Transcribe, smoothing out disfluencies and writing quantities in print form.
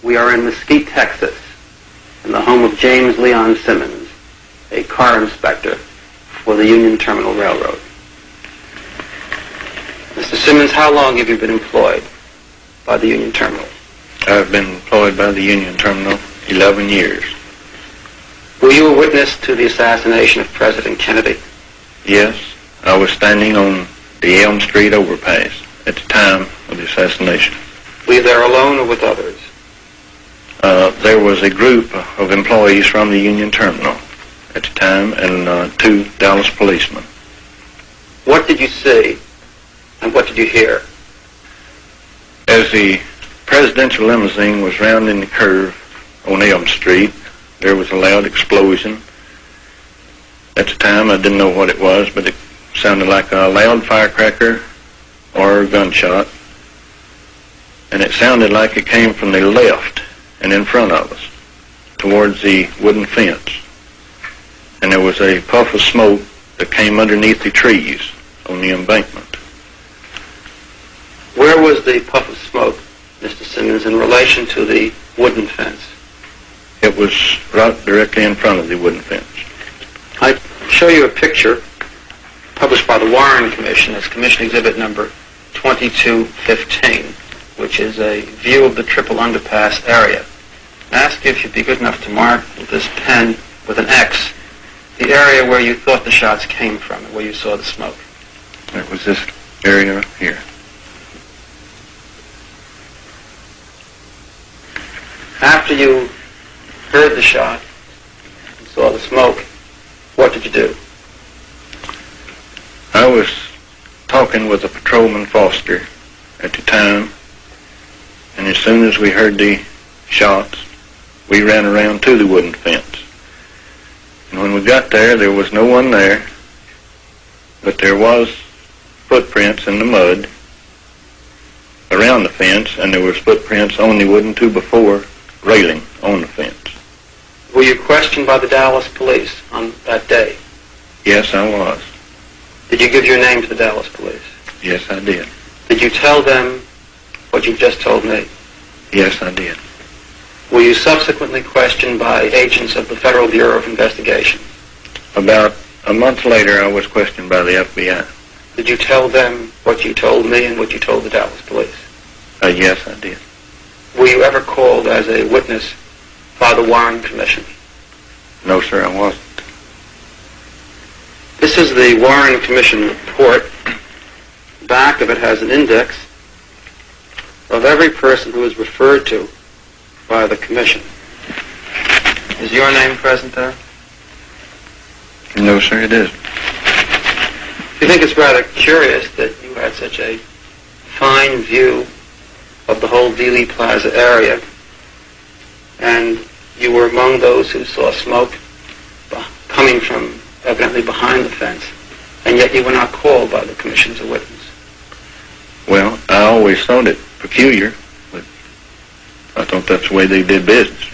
We are in Mesquite, Texas, in the home of James Leon Simmons, a car inspector for the Union Terminal Railroad. Mr. Simmons, how long have you been employed by the Union Terminal? I've been employed by the Union Terminal 11 years. Were you a witness to the assassination of President Kennedy? Yes, I was standing on the Elm St overpass at the time of the assassination. Were you there alone or with others? There was a group of employees from the Union Terminal at the time and 2 Dallas policemen. What did you see and what did you hear? As the presidential limousine was rounding the curve on Elm St, there was a loud explosion. At the time, I didn't know what it was, but it sounded like a loud firecracker or a gunshot. And it sounded like it came from the left and in front of us, towards the wooden fence. And there was a puff of smoke that came underneath the trees on the embankment. Where was the puff of smoke, Mr. Simmons, in relation to the wooden fence? It was right directly in front of the wooden fence. I show you a picture published by the Warren Commission as Commission Exhibit number 2215, which is a view of the triple underpass area. I ask you if you'd be good enough to mark with this pen with an X the area where you thought the shots came from and where you saw the smoke. It was this area here. After you heard the shot and saw the smoke, what did you do? I was talking with a patrolman Foster at the time, and as soon as we heard the shots, we ran around to the wooden fence. And when we got there, there was no one there, but there was footprints in the mud around the fence, and there was footprints on the wooden 2x4 railing on the fence. Were you questioned by the Dallas police on that day? Yes, I was. Did you give your name to the Dallas police? Yes, I did. Did you tell them what you just told me? Yes, I did. Were you subsequently questioned by agents of the Federal Bureau of Investigation? About a month later, I was questioned by the FBI. Did you tell them what you told me and what you told the Dallas police? Yes, I did. Were you ever called as a witness by the Warren Commission? No, sir, I wasn't. This is the Warren Commission report. The back of it has an index of every person who is referred to by the Commission. Is your name present there? No, sir, it isn't. You think it's rather curious that you had such a fine view of the whole Dealey Plaza area, and you were among those who saw smoke coming from evidently behind the fence, and yet you were not called by the Commission as a witness? Well, I always thought it peculiar, but I thought that's the way they did business.